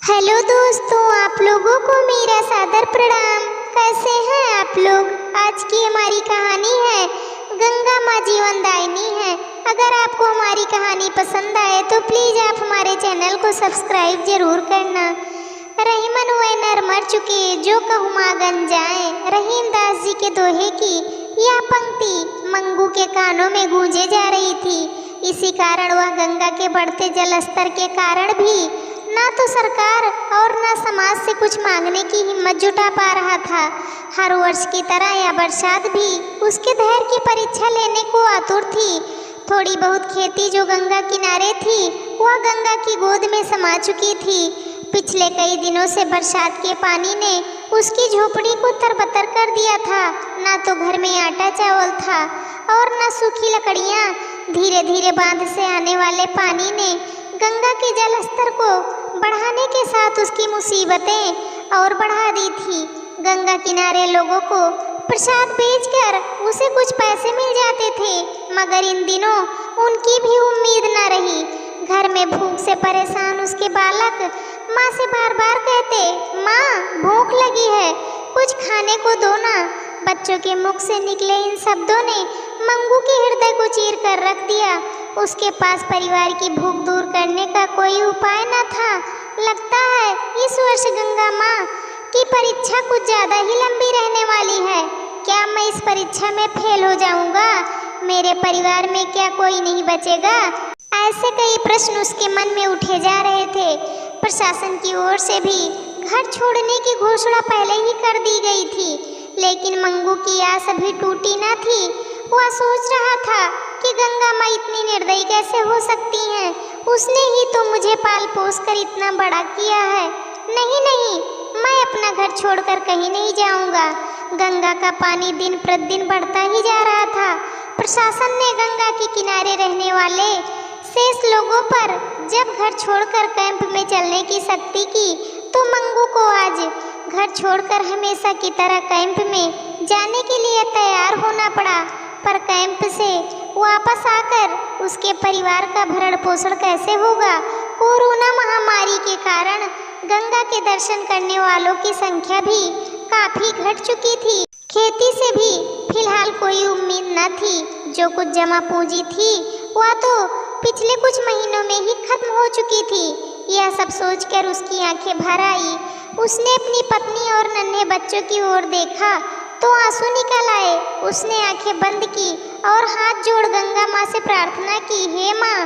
Hello दोस्तों, आप लोगों को मेरा सादर प्रणाम। कैसे हैं आप लोग? आज की हमारी कहानी है गंगा माँ जीवनदायिनी है। अगर आपको हमारी कहानी पसंद आए तो प्लीज़ आप हमारे चैनल को सब्सक्राइब जरूर करना। रहीमन हुए नर मर चुके जो कहूँ गन जाए, रहीम दास जी के दोहे की यह पंक्ति मंगू के कानों में गूंजे जा रही थी। इसी कारण वह गंगा के बढ़ते जल स्तर के कारण भी ना तो सरकार और ना समाज से कुछ मांगने की हिम्मत जुटा पा रहा था। हर वर्ष की तरह यह बरसात भी उसके धैर्य की परीक्षा लेने को आतुर थी। थोड़ी बहुत खेती जो गंगा किनारे थी वह गंगा की गोद में समा चुकी थी। पिछले कई दिनों से बरसात के पानी ने उसकी झोपड़ी को तरबतर कर दिया था। ना तो घर में आटा चावल था और न सूखी लकड़ियाँ। धीरे धीरे बांध से आने वाले पानी ने गंगा के जल स्तर को बढ़ाने के साथ उसकी मुसीबतें और बढ़ा दी थी। गंगा किनारे लोगों को प्रसाद बेचकर उसे कुछ पैसे मिल जाते थे, मगर इन दिनों उनकी भी उम्मीद न रही। घर में भूख से परेशान उसके बालक माँ से बार बार कहते, माँ भूख लगी है, कुछ खाने को दो ना। बच्चों के मुख से निकले इन शब्दों ने मंगू के हृदय को चीर कर रख दिया। उसके पास परिवार की भूख दूर करने का कोई उपाय न था। लगता है इस वर्ष गंगा माँ की परीक्षा कुछ ज़्यादा ही लंबी रहने वाली है। क्या मैं इस परीक्षा में फेल हो जाऊंगा? मेरे परिवार में क्या कोई नहीं बचेगा? ऐसे कई प्रश्न उसके मन में उठे जा रहे थे। प्रशासन की ओर से भी घर छोड़ने की घोषणा पहले ही कर दी गई थी, लेकिन मंगू की आस अभी टूटी न थी। वह सोच रहा था कि गंगा माँ इतनी निर्दयी कैसे हो सकती हैं? उसने ही तो मुझे पाल पोस कर इतना बड़ा किया है। नहीं नहीं, मैं अपना घर छोड़कर कहीं नहीं जाऊंगा। गंगा का पानी दिन प्रतिदिन बढ़ता ही जा रहा था। प्रशासन ने गंगा के किनारे रहने वाले शेष लोगों पर जब घर छोड़कर कैंप में चलने की सख्ती की, तो मंगू को आज घर छोड़कर हमेशा की तरह कैंप में जाने के लिए तैयार होना पड़ा। पर कैंप से वापस आकर उसके परिवार का भरण पोषण कैसे होगा? कोरोना महामारी के कारण गंगा के दर्शन करने वालों की संख्या भी काफी घट चुकी थी। खेती से भी फिलहाल कोई उम्मीद न थी। जो कुछ जमा पूंजी थी वह तो पिछले कुछ महीनों में ही खत्म हो चुकी थी। यह सब सोचकर उसकी आंखें भर आई। उसने अपनी पत्नी और नन्हे बच्चों की ओर देखा तो आंसू निकल आए। उसने आंखें बंद की और हाथ जोड़ गंगा माँ से प्रार्थना की, हे माँ,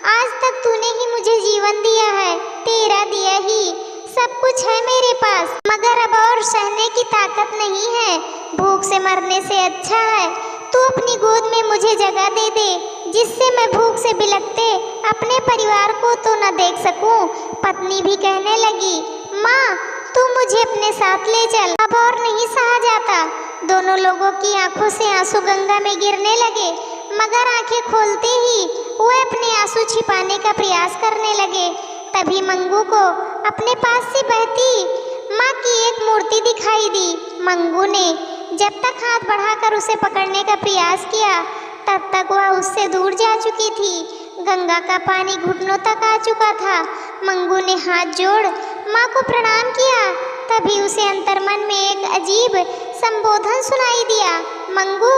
आज तक तूने ही मुझे जीवन दिया है, तेरा दिया ही सब कुछ है मेरे पास, मगर अब और सहने की ताकत नहीं है। भूख से मरने से अच्छा है तू अपनी गोद में मुझे जगह दे दे, जिससे मैं भूख से बिलखते अपने परिवार को तो न देख सकूं। पत्नी भी कहने लगी, माँ तू मुझे अपने साथ ले चल, अब और नहीं सहा जाता। दोनों लोगों की आंखों से आंसू गंगा में गिरने लगे, मगर आंखें खोलते ही वे अपने आंसू छिपाने का प्रयास करने लगे। तभी मंगू को अपने पास से बहती माँ की एक मूर्ति दिखाई दी। मंगू ने जब तक हाथ बढ़ाकर उसे पकड़ने का प्रयास किया, तब तक वह उससे दूर जा चुकी थी। गंगा का पानी घुटनों तक आ चुका था। मंगू ने हाथ जोड़ माँ को प्रणाम किया। तभी उसे अंतर्मन में एक अजीब संबोधन सुनाई दिया, मंगू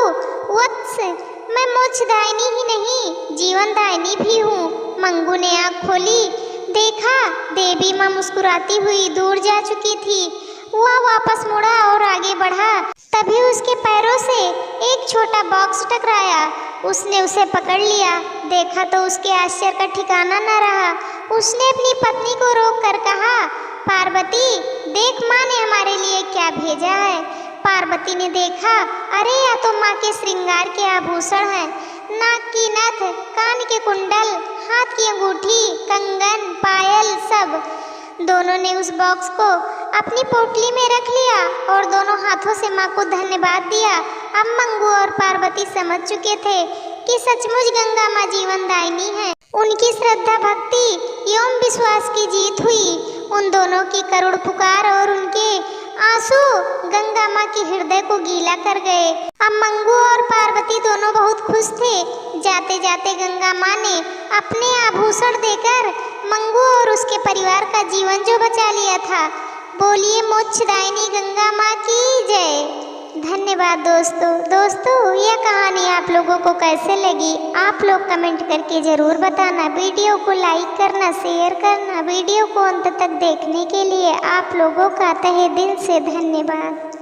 वत्स, मैं मोक्षदायिनी ही नहीं जीवनदायिनी भी हूँ। मंगू ने आँख खोली, देखा देवी माँ मुस्कुराती हुई दूर जा चुकी थी। वह वापस मुड़ा और आगे बढ़ा। तभी उसके पैरों से एक छोटा बॉक्स टकराया। उसने उसे पकड़ लिया। देखा तो उसके आश्चर्य का ठिकाना न रहा। उसने अपनी पत्नी को रोक कर कहा, पार्वती देख, माँ ने हमारे लिए क्या भेजा है। पार्वती ने देखा, अरे यह तो माँ के श्रृंगार के आभूषण हैं, नाक की नथ, कान के कुंडल, हाथ की अंगूठी, कंगन, पायल सब। दोनों ने उस बॉक्स को अपनी पोटली में रख लिया और दोनों हाथों से माँ को धन्यवाद दिया। अब मंगू और पार्वती समझ चुके थे कि सचमुच गंगा माँ जीवनदायिनी है। उनकी श्रद्धा, भक्ति एवं विश्वास की जीत हुई। उन दोनों की करुण पुकार और उनके आंसू गंगा माँ के हृदय को गीला कर गए। अब मंगू और पार्वती दोनों बहुत खुश थे। जाते जाते गंगा माँ ने अपने आभूषण देकर मंगू और उसके परिवार का जीवन जो बचा लिया था। बोलिए मोक्षदायिनी गंगा माँ की जय। धन्यवाद दोस्तों, यह कहानी आप लोगों को कैसे लगी आप लोग कमेंट करके ज़रूर बताना। वीडियो को लाइक करना, शेयर करना। वीडियो को अंत तक देखने के लिए आप लोगों का तहे दिल से धन्यवाद।